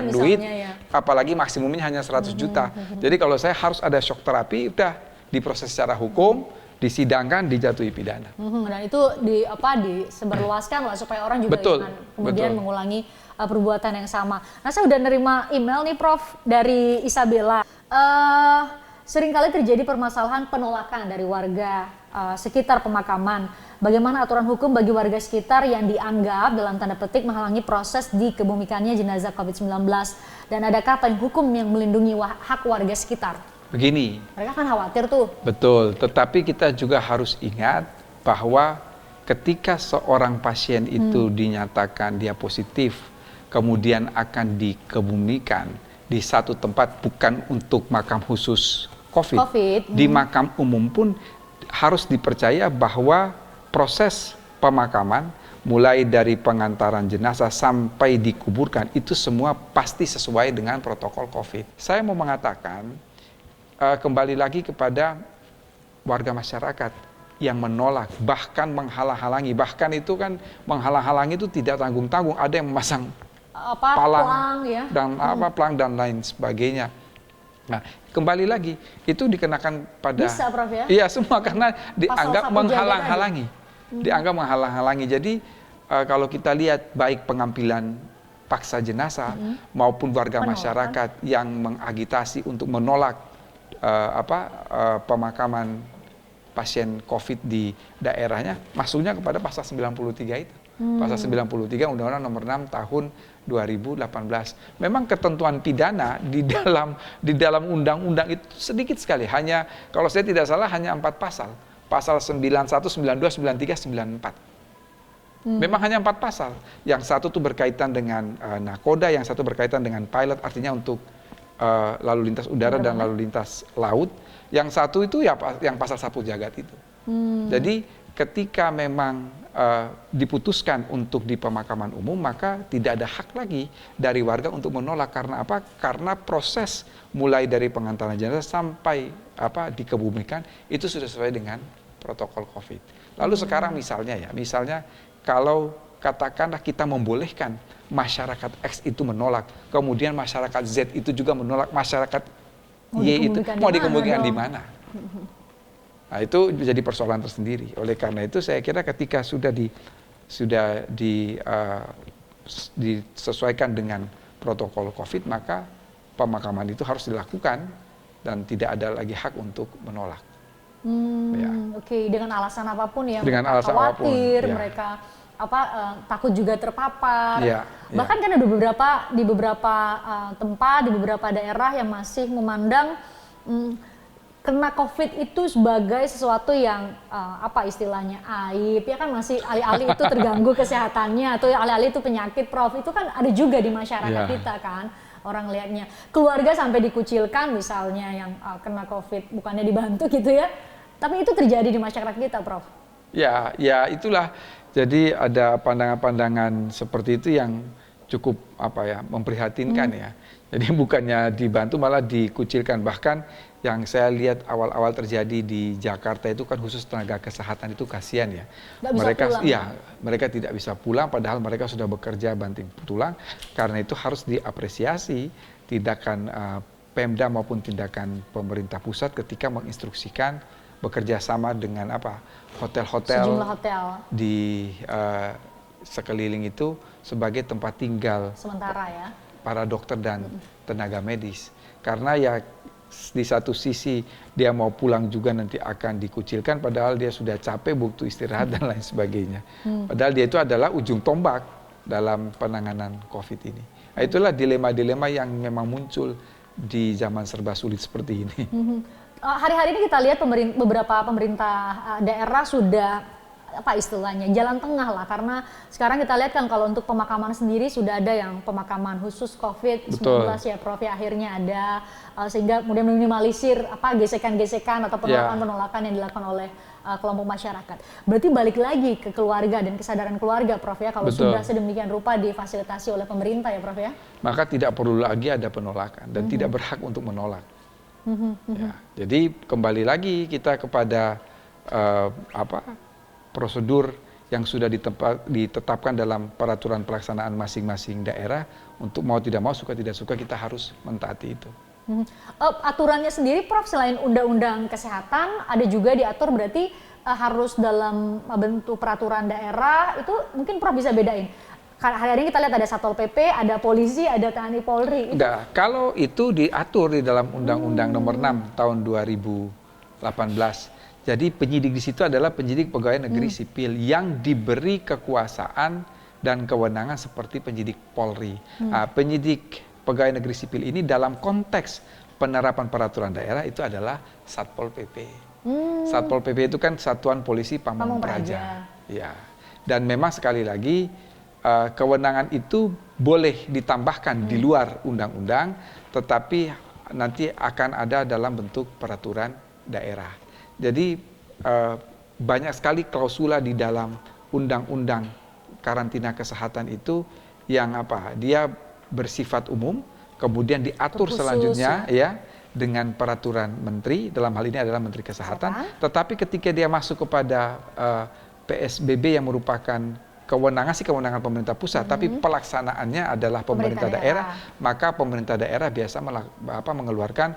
duit, ya. Apalagi maksimumnya hanya 100 juta. Jadi kalau saya harus ada shock terapi, udah diproses secara hukum, disidangkan, dijatuhi pidana. Dan itu disebarluaskan lah supaya orang juga jangan kemudian mengulangi perbuatan yang sama. Nah, saya udah nerima email nih, Prof, dari Isabella. Seringkali terjadi permasalahan penolakan dari warga sekitar pemakaman. Bagaimana aturan hukum bagi warga sekitar yang dianggap dalam tanda petik menghalangi proses dikebumikannya jenazah COVID-19? Dan adakah payung hukum yang melindungi hak warga sekitar? Begini. Mereka kan khawatir tuh. Betul, tetapi kita juga harus ingat bahwa ketika seorang pasien itu dinyatakan dia positif, kemudian akan dikebumikan di satu tempat, bukan untuk makam khusus COVID. Di makam umum pun harus dipercaya bahwa proses pemakaman mulai dari pengantaran jenazah sampai dikuburkan itu semua pasti sesuai dengan protokol COVID. Saya mau mengatakan kembali lagi kepada warga masyarakat yang menolak, bahkan menghalang-halangi. Bahkan itu kan menghalang-halangi itu tidak tanggung-tanggung. Ada yang memasang palang ya? Dan pelang dan lain sebagainya. Nah, kembali lagi itu dikenakan pada bisa, Prof, ya? Iya, semua karena dianggap menghalang-halangi. Dianggap menghalang-halangi. Jadi kalau kita lihat baik pengambilan paksa jenazah maupun warga masyarakat yang mengagitasi untuk menolak pemakaman pasien COVID di daerahnya, masuknya kepada pasal 93 itu. Pasal 93 Undang-Undang Nomor 6 Tahun 2018. Memang ketentuan pidana di dalam undang-undang itu sedikit sekali. Hanya kalau saya tidak salah hanya 4 pasal. Pasal 91, 92, 93, 94. Memang hanya 4 pasal. Yang satu itu berkaitan dengan nakoda, yang satu berkaitan dengan pilot, artinya untuk lalu lintas udara dan lalu lintas laut. Yang satu itu ya yang pasal sapu jagat itu. Jadi ketika memang diputuskan untuk di pemakaman umum, maka tidak ada hak lagi dari warga untuk menolak. Karena apa? Karena proses mulai dari pengantaran jenazah sampai dikebumikan itu sudah sesuai dengan protokol COVID. Lalu sekarang misalnya kalau katakanlah kita membolehkan masyarakat X itu menolak, kemudian masyarakat Z itu juga menolak, masyarakat Y itu mau dikebumikan di mana? Nah, itu menjadi persoalan tersendiri. Oleh karena itu saya kira ketika sudah disesuaikan dengan protokol COVID, maka pemakaman itu harus dilakukan dan tidak ada lagi hak untuk menolak. Oke, dengan alasan apapun ya, dengan mereka alasan khawatir, apapun, mereka takut juga terpapar. Bahkan kan ada di beberapa tempat, di beberapa daerah yang masih memandang kena COVID itu sebagai sesuatu yang istilahnya aib, ya kan, masih alih-alih itu terganggu kesehatannya atau alih-alih itu penyakit, Prof. Itu kan ada juga di masyarakat kita kan, orang lihatnya. Keluarga sampai dikucilkan misalnya yang kena COVID, bukannya dibantu gitu ya. Tapi itu terjadi di masyarakat kita, Prof. Ya itulah. Jadi ada pandangan-pandangan seperti itu yang cukup memprihatinkan ya. Jadi bukannya dibantu malah dikucilkan. Bahkan yang saya lihat awal-awal terjadi di Jakarta itu kan khusus tenaga kesehatan itu kasihan ya. Mereka tidak bisa pulang padahal mereka sudah bekerja banting tulang. Karena itu harus diapresiasi tindakan Pemda maupun tindakan pemerintah pusat ketika menginstruksikan bekerja sama dengan hotel-hotel di sekeliling itu sebagai tempat tinggal sementara ya para dokter dan tenaga medis. Karena ya di satu sisi dia mau pulang juga nanti akan dikucilkan padahal dia sudah capek, butuh istirahat dan lain sebagainya. Padahal dia itu adalah ujung tombak dalam penanganan COVID ini. Nah, itulah dilema-dilema yang memang muncul di zaman serba sulit seperti ini. Hari-hari ini kita lihat beberapa pemerintah daerah sudah apa istilahnya, jalan tengah lah, karena sekarang kita lihat kan kalau untuk pemakaman sendiri sudah ada yang pemakaman khusus COVID-19 ya Prof, ya akhirnya ada sehingga kemudian meminimalisir apa gesekan-gesekan atau penolakan-penolakan yang dilakukan oleh kelompok masyarakat. Berarti balik lagi ke keluarga dan kesadaran keluarga Prof ya, kalau sudah sedemikian rupa difasilitasi oleh pemerintah ya Prof ya. Maka tidak perlu lagi ada penolakan dan tidak berhak untuk menolak. Ya, jadi kembali lagi kita kepada prosedur yang sudah ditetapkan dalam peraturan pelaksanaan masing-masing daerah, untuk mau tidak mau, suka tidak suka, kita harus mentaati itu. Aturannya sendiri Prof, selain undang-undang kesehatan, ada juga diatur berarti harus dalam bentuk peraturan daerah, itu mungkin Prof bisa bedain. Hari ini kita lihat ada Satpol PP, ada polisi, ada TNI Polri. Enggak, kalau itu diatur di dalam Undang-Undang Nomor 6 tahun 2018. Jadi penyidik di situ adalah penyidik pegawai negeri sipil yang diberi kekuasaan dan kewenangan seperti penyidik Polri. Nah, penyidik pegawai negeri sipil ini dalam konteks penerapan peraturan daerah itu adalah Satpol PP. Satpol PP itu kan Satuan Polisi Pamong Praja. Ya. Dan memang sekali lagi kewenangan itu boleh ditambahkan di luar undang-undang, tetapi nanti akan ada dalam bentuk peraturan daerah. Jadi banyak sekali klausula di dalam undang-undang karantina kesehatan itu yang dia bersifat umum, kemudian diatur selanjutnya ya dengan peraturan menteri, dalam hal ini adalah Menteri Kesehatan. Tetapi ketika dia masuk kepada PSBB yang merupakan kewenangan pemerintah pusat, tapi pelaksanaannya adalah pemerintah daerah, maka pemerintah daerah biasa mengeluarkan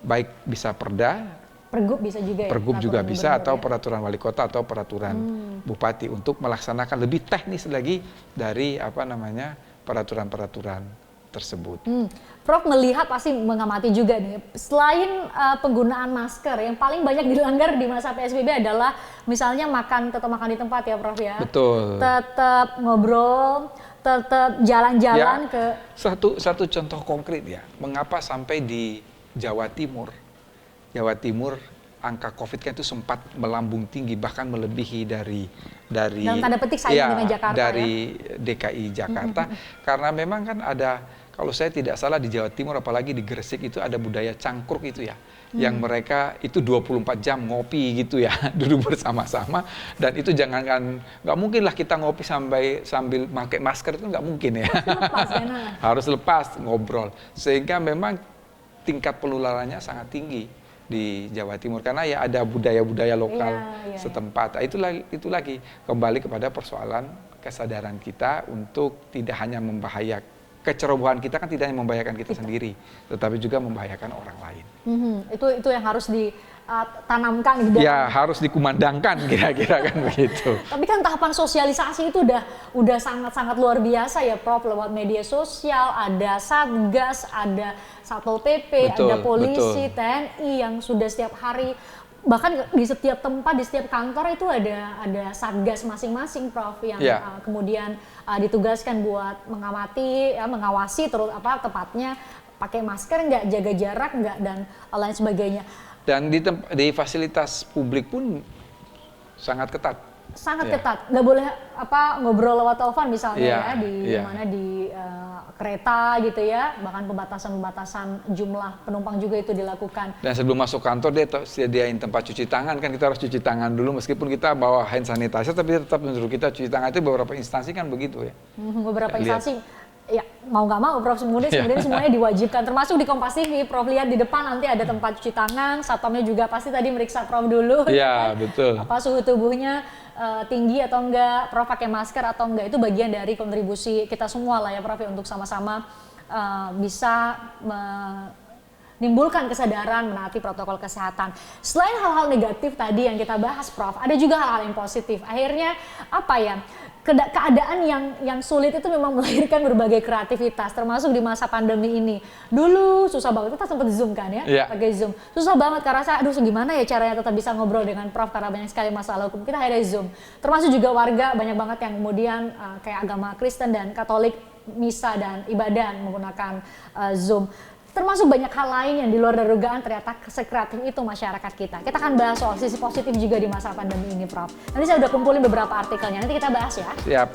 baik bisa perda, Pergub bisa juga ya? Pergub juga bisa, atau peraturan wali kota atau peraturan bupati untuk melaksanakan lebih teknis lagi dari peraturan-peraturan tersebut. Prof melihat pasti mengamati juga nih, selain penggunaan masker yang paling banyak dilanggar di masa PSBB adalah misalnya tetap makan di tempat ya Prof ya. Betul. Tetap ngobrol, tetap jalan-jalan ya, satu contoh konkret ya, mengapa sampai di Jawa Timur angka COVID kan itu sempat melambung tinggi, bahkan melebihi dari dalam tanda petik saing dengan Jakarta dari DKI Jakarta, karena memang kan ada, kalau saya tidak salah di Jawa Timur apalagi di Gresik itu ada budaya cangkruk itu ya, yang mereka itu 24 jam ngopi gitu ya, duduk bersama-sama, dan itu nggak mungkin lah kita ngopi sambil pakai masker, itu nggak mungkin ya. Harus lepas ngobrol, sehingga memang tingkat penularannya sangat tinggi di Jawa Timur karena ya ada budaya-budaya lokal setempat. Itu lagi kembali kepada persoalan kesadaran kita untuk tidak hanya membahayakan, kecerobohan kita kan tidak hanya membahayakan kita sendiri, tetapi juga membahayakan orang lain. Itu yang harus ditanamkan gitu. Ya, harus dikumandangkan kira-kira kan begitu. Tapi kan tahapan sosialisasi itu udah sangat-sangat luar biasa ya Prof, lewat media sosial, ada Satgas, ada Satpol PP, ada polisi, TNI yang sudah setiap hari, bahkan di setiap tempat, di setiap kantor itu ada Satgas masing-masing Prof yang kemudian ditugaskan buat mengamati, mengawasi tepatnya pakai masker nggak, jaga jarak nggak, dan lain sebagainya. Dan di fasilitas publik pun sangat ketat. Ketat, nggak boleh ngobrol lewat telepon misalnya di kereta gitu ya, bahkan pembatasan jumlah penumpang juga itu dilakukan. Dan sebelum masuk kantor dia sediain tempat cuci tangan, kan kita harus cuci tangan dulu meskipun kita bawa hand sanitizer, tapi tetap menyuruh kita cuci tangan. Itu beberapa instansi kan begitu ya. Beberapa instansi ya mau nggak mau Prof, kemudian semuanya diwajibkan, termasuk di Kompas TV. Prof lihat di depan nanti ada tempat cuci tangan, satpamnya juga pasti tadi meriksa Prof dulu. Iya, betul. Apa suhu tubuhnya tinggi atau enggak, Prof pakai masker atau enggak, itu bagian dari kontribusi kita semua lah ya Prof ya, untuk sama-sama bisa menimbulkan kesadaran menaati protokol kesehatan. Selain hal-hal negatif tadi yang kita bahas Prof, ada juga hal-hal yang positif. Akhirnya keadaan yang sulit itu memang melahirkan berbagai kreativitas, termasuk di masa pandemi ini. Dulu susah banget, kita sempat Zoom kan ya, pakai Zoom. Susah banget karena saya, gimana ya caranya tetap bisa ngobrol dengan Prof karena banyak sekali masalah hukum. Kita akhirnya Zoom. Termasuk juga warga banyak banget yang kemudian kayak agama Kristen dan Katolik misa dan ibadah menggunakan Zoom. Termasuk banyak hal lain yang di luar dari dugaan ternyata sekreatif itu masyarakat kita. Kita akan bahas soal sisi positif juga di masa pandemi ini, Prof. Nanti saya udah kumpulin beberapa artikelnya, nanti kita bahas ya. Siap.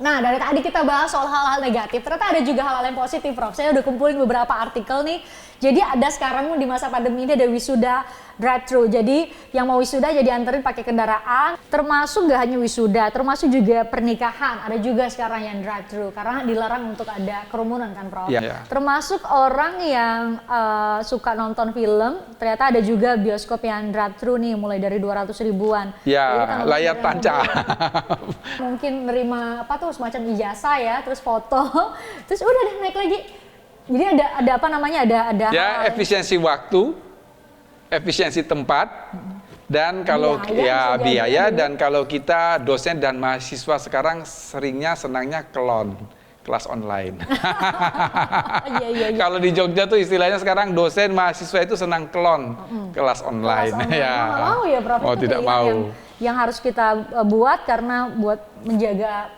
Nah, dari tadi kita bahas soal hal-hal negatif, ternyata ada juga hal-hal yang positif, Prof. Saya udah kumpulin beberapa artikel nih. Jadi ada sekarang di masa pandemi ini ada wisuda drive-thru. Jadi yang mau wisuda jadi anterin pakai kendaraan, termasuk gak hanya wisuda, termasuk juga pernikahan. Ada juga sekarang yang drive-thru karena dilarang untuk ada kerumunan kan, Prof. Iya. Termasuk orang yang suka nonton film, ternyata ada juga bioskop yang drive-thru nih mulai dari 200 ribuan. Ya, layar tancap. Mungkin nerima apa tuh semacam ijazah ya, terus foto, terus udah deh naik lagi. Jadi ada apa namanya, ada ya efisiensi waktu, efisiensi tempat, dan kalau biaya dan kalau kita dosen dan mahasiswa sekarang senangnya kelon kelas online. Iya. Kalau di Jogja tuh istilahnya sekarang dosen mahasiswa itu senang kelon kelas online. Ya. Nggak mau ya, Prof. Oh, Itu tidak mau. Yang harus kita buat karena buat menjaga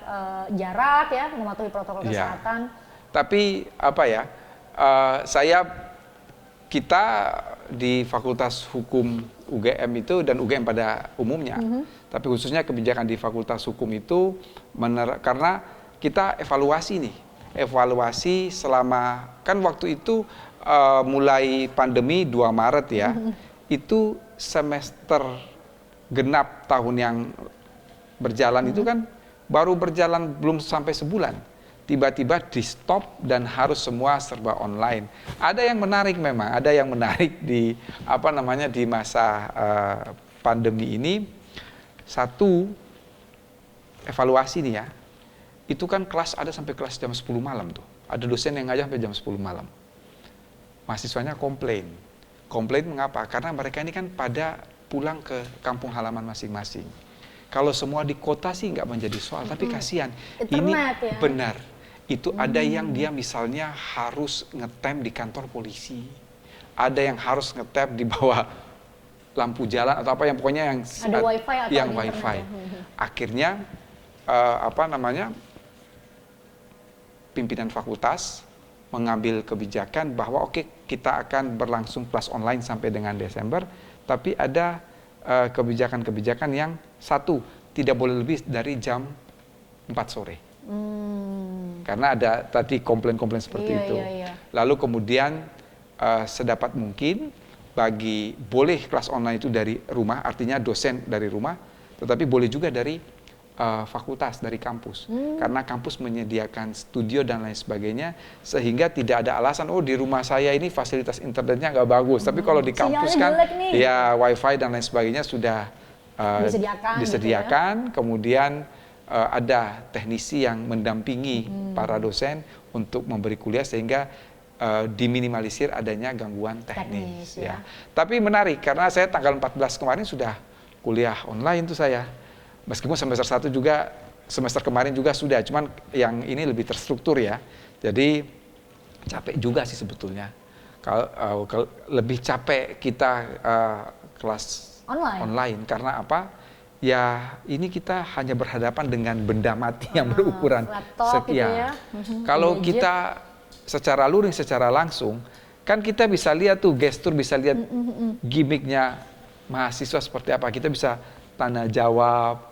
jarak ya, mematuhi protokol kesehatan. Tapi apa ya? Kita di Fakultas Hukum UGM itu dan UGM pada umumnya, tapi khususnya kebijakan di Fakultas Hukum itu karena kita evaluasi selama kan waktu itu mulai pandemi 2 Maret ya, itu semester genap tahun yang berjalan itu kan baru berjalan belum sampai sebulan. Tiba-tiba di stop dan harus semua serba online. Ada yang menarik memang, ada yang menarik di di masa pandemi ini. Satu, evaluasi nih ya. Itu kan kelas ada sampai kelas jam 10 malam tuh. Ada dosen yang ngajar sampai jam 10 malam. Mahasiswanya komplain. Komplain mengapa? Karena mereka ini kan pada pulang ke kampung halaman masing-masing. Kalau semua di kota sih nggak menjadi soal, tapi kasihan. Ini ya? benar. Itu ada yang dia misalnya harus ngetem di kantor polisi. Ada yang harus ngetem di bawah lampu jalan atau apa yang pokoknya yang ada wifi atau yang internet wifi. ya? Akhirnya pimpinan fakultas mengambil kebijakan bahwa oke, kita akan berlangsung kelas online sampai dengan Desember, tapi ada kebijakan-kebijakan yang satu, tidak boleh lebih dari jam 4 sore. Karena ada tadi komplain-komplain seperti itu. Lalu kemudian sedapat mungkin boleh kelas online itu dari rumah, artinya dosen dari rumah, tetapi boleh juga dari fakultas, dari kampus. Karena kampus menyediakan studio dan lain sebagainya, sehingga tidak ada alasan, oh di rumah saya ini fasilitas internetnya nggak bagus. Tapi kalau di kampus kan, ya wifi dan lain sebagainya sudah disediakan. Gitu ya? Kemudian ada teknisi yang mendampingi para dosen untuk memberi kuliah sehingga diminimalisir adanya gangguan teknis ya. Tapi menarik karena saya tanggal 14 kemarin sudah kuliah online tuh saya. Meskipun semester 1 juga, semester kemarin juga sudah, cuman yang ini lebih terstruktur ya. Jadi capek juga sih sebetulnya. Kalau lebih capek kita kelas online karena apa? Ya ini kita hanya berhadapan dengan benda mati yang berukuran laptop gitu ya. Kalau kita secara luring, secara langsung, kan kita bisa lihat tuh gestur, bisa lihat gimmicknya mahasiswa seperti apa. Kita bisa tanya jawab,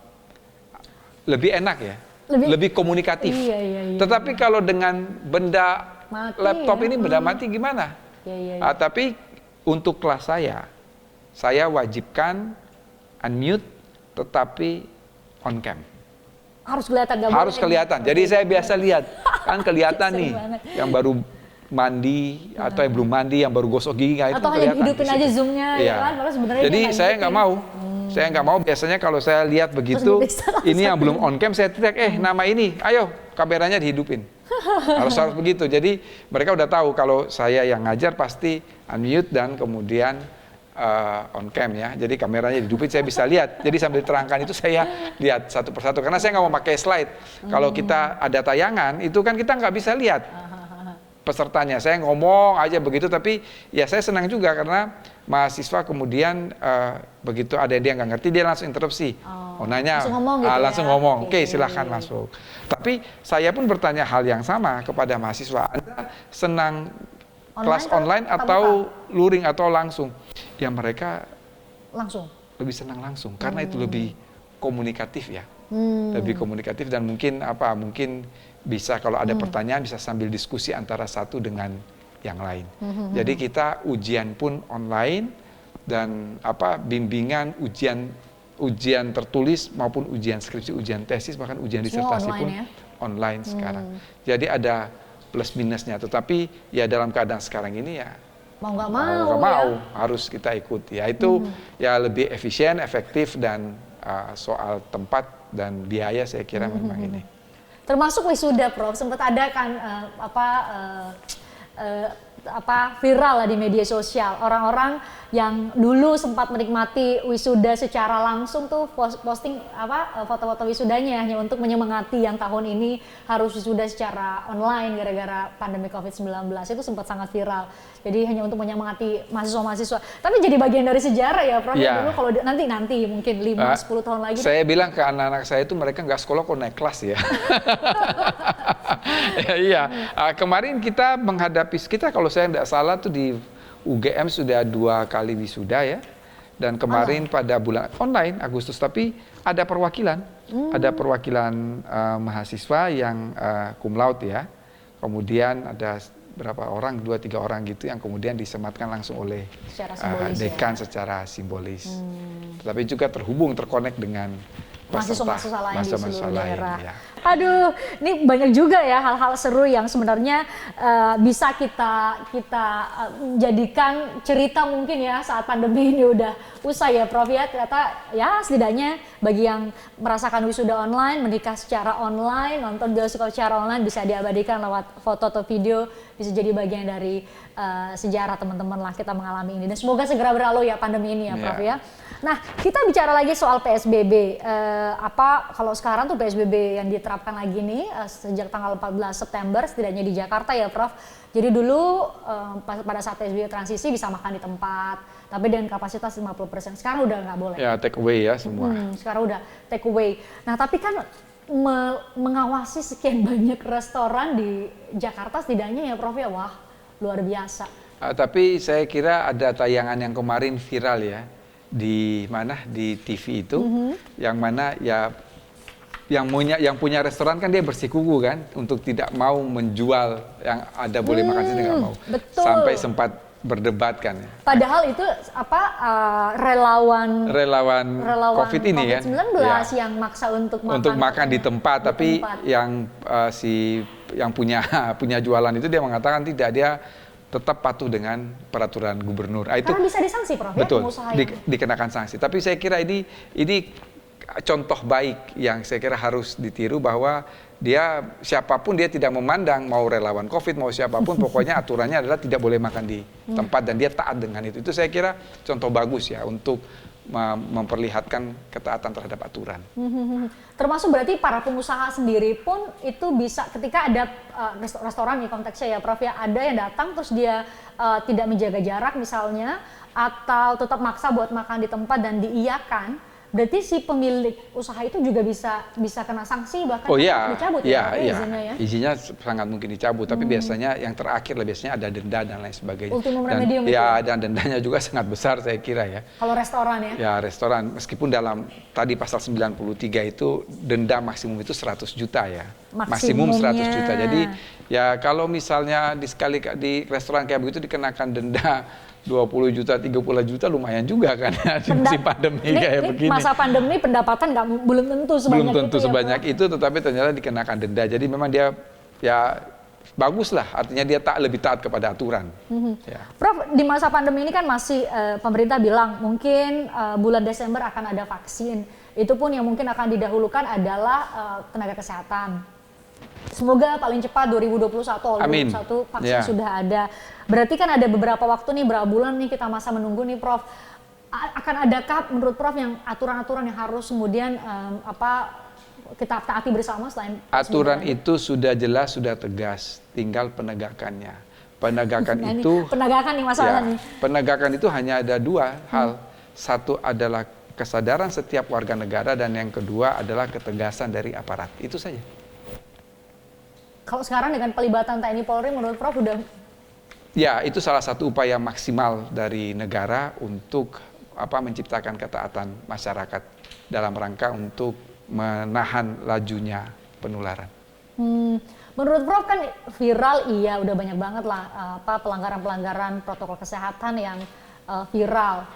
lebih enak ya, lebih komunikatif. Iya. Tetapi kalau dengan benda mati, laptop ini benda mati gimana? Tapi untuk kelas saya wajibkan unmute tetapi on cam. Harus kelihatan, harus kelihatan. Jadi saya biasa lihat, kan kelihatan nih yang baru mandi atau yang belum mandi, yang baru gosok gigi itu atau hanya hidupin aja zoomnya ya kan. Jadi saya nggak mau. Saya nggak mau, biasanya kalau saya lihat begitu, ini yang belum on cam saya teriak, nama ini, ayo kameranya dihidupin. harus begitu. Jadi mereka udah tahu kalau saya yang ngajar pasti unmute dan kemudian on cam ya. Jadi kameranya dihidupin, saya bisa lihat. Jadi sambil diterangkan itu saya lihat satu persatu. Karena saya nggak mau pakai slide. Kalau kita ada tayangan, itu kan kita nggak bisa lihat pesertanya. Saya ngomong aja begitu, tapi ya saya senang juga karena mahasiswa kemudian begitu ada yang dia nggak ngerti, dia langsung interupsi. Nanya, langsung ngomong gitu langsung ya? ngomong, Oke. oke silahkan masuk. Tapi saya pun bertanya hal yang sama kepada mahasiswa, Anda senang kelas online atau luring atau langsung? Ya mereka langsung lebih senang langsung, karena itu lebih komunikatif ya. Lebih komunikatif dan mungkin bisa kalau ada pertanyaan bisa sambil diskusi antara satu dengan yang lain. Jadi kita ujian pun online dan bimbingan ujian tertulis maupun ujian skripsi, ujian tesis, bahkan ujian disertasi pun online sekarang. Jadi ada plus minusnya, tetapi ya dalam keadaan sekarang ini ya mau nggak mau harus kita ikut. Ya itu ya lebih efisien, efektif dan soal tempat dan biaya saya kira memang ini. Termasuk wisuda, Prof. Sempat ada kan viral lah di media sosial, orang-orang yang dulu sempat menikmati wisuda secara langsung tuh posting foto-foto wisudanya hanya untuk menyemangati yang tahun ini harus wisuda secara online gara-gara pandemi COVID-19. Itu sempat sangat viral. Jadi hanya untuk menyemangati mahasiswa-mahasiswa. Tapi jadi bagian dari sejarah ya, Prof. Ya. Dulu kalau nanti mungkin 5-10 tahun lagi. Saya bilang ke anak-anak saya itu mereka nggak sekolah kok naik kelas ya. Iya. Kemarin kita menghadapi, kalau saya tidak salah tuh di UGM sudah 2 kali wisuda ya. Dan kemarin pada bulan online Agustus, tapi ada perwakilan. Ada perwakilan mahasiswa yang cum laude ya. Kemudian ada berapa orang, 2-3 orang gitu yang kemudian disematkan langsung oleh dekan secara simbolis. Tetapi juga terkonek dengan mahasiswa-mahasiswa lain di seluruh daerah. Ya. Aduh, ini banyak juga ya hal-hal seru yang sebenarnya bisa kita jadikan cerita mungkin ya saat pandemi ini udah usai ya, Prof. Ya. Ternyata ya setidaknya bagi yang merasakan wisuda online, menikah secara online, nonton bioskop secara online bisa diabadikan lewat foto atau video, bisa jadi bagian dari sejarah teman-teman lah kita mengalami ini. Dan semoga segera berlalu ya pandemi ini ya, Prof. Ya. Nah, kita bicara lagi soal PSBB. Kalau sekarang tuh PSBB yang diterapkan lagi nih sejak tanggal 14 September setidaknya di Jakarta ya, Prof. Jadi dulu pada saat PSBB transisi bisa makan di tempat, tapi dengan kapasitas 50%. Sekarang udah nggak boleh. Ya, take away ya semua. Sekarang udah take away. Nah, tapi kan mengawasi sekian banyak restoran di Jakarta setidaknya ya, Prof. Ya, wah luar biasa. Tapi saya kira ada tayangan yang kemarin viral ya. Di TV itu, yang mana ya yang punya restoran kan dia bersikuku kan untuk tidak mau menjual yang ada boleh makan sini, nggak mau. Betul. Sampai sempat berdebat kan. Padahal itu relawan COVID ini kan. COVID-19 yang maksa untuk makan di tempat, tapi yang punya jualan itu dia mengatakan tidak, dia tetap patuh dengan peraturan gubernur. Itu karena bisa disanksi, Prof. Betul, ya, dikenakan sanksi. Tapi saya kira ini contoh baik yang saya kira harus ditiru, bahwa dia siapapun dia tidak memandang mau relawan COVID mau siapapun, pokoknya aturannya adalah tidak boleh makan di tempat dan dia taat dengan itu. Itu saya kira contoh bagus ya untuk memperlihatkan ketaatan terhadap aturan. Termasuk berarti para pengusaha sendiri pun itu bisa ketika ada restoran nih konteksnya ya, Prof. Ya, ada yang datang terus dia tidak menjaga jarak misalnya atau tetap maksa buat makan di tempat dan diiyakan, berarti si pemilik usaha itu juga bisa kena sanksi, bahkan dicabut izinnya ya? Izinnya sangat mungkin dicabut, tapi biasanya yang terakhir lah biasanya ada denda dan lain sebagainya. Ultimum remedium dan dendanya juga sangat besar saya kira ya. Kalau restoran ya? Ya restoran, meskipun dalam tadi pasal 93 itu denda maksimum itu 100 juta ya. Maksimum 100 juta. Jadi ya kalau misalnya di restoran kayak begitu dikenakan denda 20 juta, 30 juta lumayan juga kan ya, di musim pandemi kayak begini. Masa pandemi pendapatan belum tentu sebanyak itu, tetapi ternyata dikenakan denda. Jadi memang dia ya bagus lah, artinya dia lebih taat kepada aturan. Ya. Prof, di masa pandemi ini kan masih pemerintah bilang mungkin bulan Desember akan ada vaksin. Itu pun yang mungkin akan didahulukan adalah tenaga kesehatan. Semoga paling cepat 2021 vaksin sudah ada. Berarti kan ada beberapa waktu nih, berapa bulan nih kita masa menunggu nih, Prof. Akan adakah menurut Prof yang aturan-aturan yang harus kemudian kita taati bersama selain aturan itu sudah jelas, sudah tegas, tinggal penegakannya. Penegakan Nah, ini itu, penegakan nih masalah ya, nih. penegakan itu hanya ada dua hal. Satu adalah kesadaran setiap warga negara dan yang kedua adalah ketegasan dari aparat. Itu saja. Kalau sekarang dengan pelibatan TNI Polri menurut Prof udah Ya, itu salah satu upaya maksimal dari negara untuk menciptakan ketaatan masyarakat dalam rangka untuk menahan lajunya penularan. Menurut Prof kan viral, iya udah banyak banget lah pelanggaran-pelanggaran protokol kesehatan yang viral.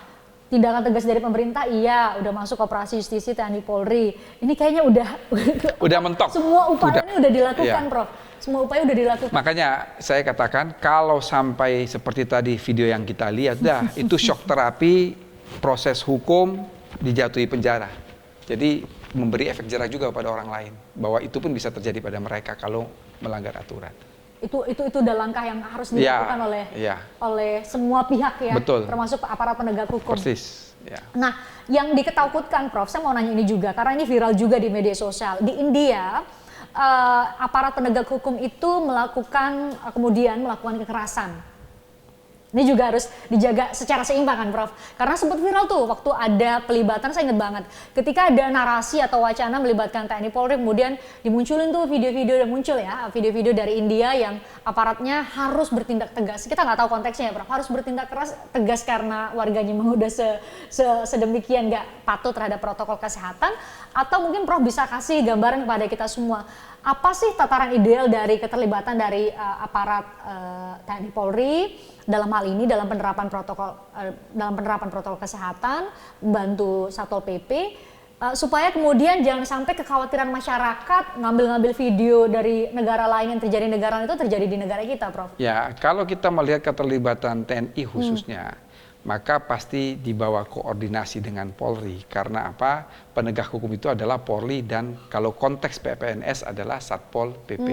Tindakan tegas dari pemerintah, iya udah masuk operasi justisi TNI Polri. Ini kayaknya udah mentok. Semua upaya ini udah dilakukan, iya. Prof. Semua upaya udah dilakukan. Makanya saya katakan kalau sampai seperti tadi video yang kita lihat, itu shock terapi, proses hukum, dijatuhi penjara. Jadi memberi efek jerah juga pada orang lain bahwa itu pun bisa terjadi pada mereka kalau melanggar aturan. Itu udah langkah yang harus dilakukan oleh semua pihak ya. Betul. Termasuk aparat penegak hukum. Persis. Ya. Nah, yang diketakutkan Prof, saya mau nanya ini juga karena ini viral juga di media sosial. Di India, aparat penegak hukum itu kemudian melakukan kekerasan. Ini juga harus dijaga secara seimbang kan Prof? Karena sempat viral tuh waktu ada pelibatan, saya ingat banget. Ketika ada narasi atau wacana melibatkan TNI Polri, kemudian dimunculin tuh video-video yang muncul ya, video-video dari India yang aparatnya harus bertindak tegas. Kita nggak tahu konteksnya ya Prof, harus bertindak tegas karena warganya memang udah sedemikian nggak patuh terhadap protokol kesehatan. Atau mungkin Prof bisa kasih gambaran kepada kita semua, apa sih tataran ideal dari keterlibatan dari aparat TNI Polri dalam hal ini dalam penerapan protokol kesehatan, membantu Satpol PP supaya kemudian jangan sampai kekhawatiran masyarakat ngambil video dari negara lain yang terjadi di negara itu terjadi di negara kita, Prof. Ya, kalau kita melihat keterlibatan TNI khususnya, maka pasti dibawa koordinasi dengan Polri. Karena apa? Penegak hukum itu adalah Polri dan kalau konteks PPNS adalah Satpol PP.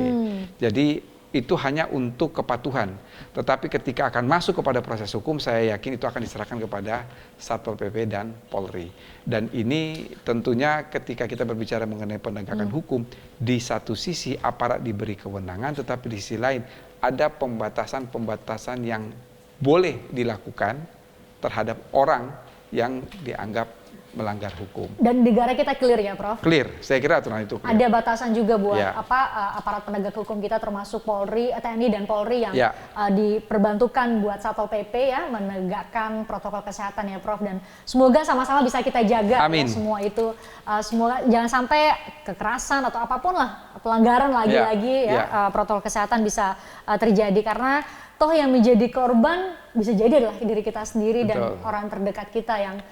Jadi itu hanya untuk kepatuhan. Tetapi ketika akan masuk kepada proses hukum, saya yakin itu akan diserahkan kepada Satpol PP dan Polri. Dan ini tentunya ketika kita berbicara mengenai penegakan hukum, di satu sisi aparat diberi kewenangan, tetapi di sisi lain ada pembatasan-pembatasan yang boleh dilakukan terhadap orang yang dianggap melanggar hukum. Dan negara kita clear ya, Prof? Clear, saya kira aturan itu clear. Ada batasan juga buat aparat penegak hukum kita termasuk Polri, TNI dan Polri yang diperbantukan buat Satpol PP ya menegakkan protokol kesehatan ya, Prof. Dan semoga sama-sama bisa kita jaga ya, semua itu. Semoga jangan sampai kekerasan atau apapun lah pelanggaran lagi-lagi protokol kesehatan bisa terjadi karena toh yang menjadi korban bisa jadi adalah diri kita sendiri dan orang terdekat kita yang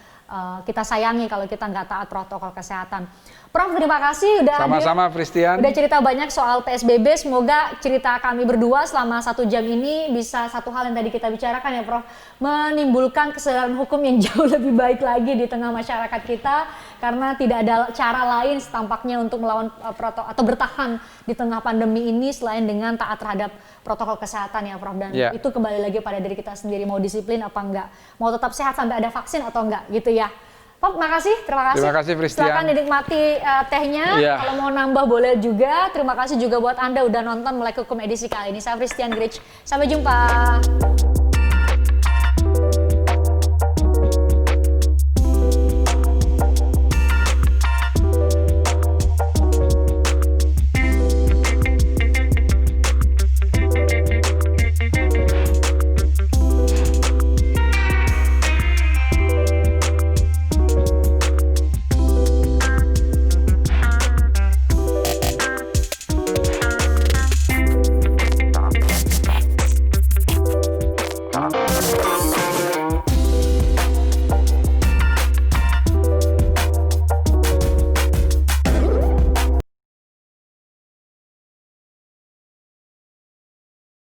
kita sayangi kalau kita nggak taat protokol kesehatan. Prof, terima kasih udah sama-sama Fristian. Udah cerita banyak soal PSBB. Semoga cerita kami berdua selama 1 jam ini bisa satu hal yang tadi kita bicarakan ya Prof, menimbulkan kesadaran hukum yang jauh lebih baik lagi di tengah masyarakat kita karena tidak ada cara lain tampaknya untuk melawan protokol atau bertahan di tengah pandemi ini selain dengan taat terhadap protokol kesehatan ya Prof, dan itu kembali lagi pada diri kita sendiri mau disiplin apa enggak, mau tetap sehat sampai ada vaksin atau enggak gitu ya. Prof, terima kasih. Terima kasih, Fristian. Silakan dinikmati tehnya. Kalau mau nambah boleh juga. Terima kasih juga buat Anda udah nonton Melek Hukum edisi kali ini. Saya Fristian Grich. Sampai jumpa.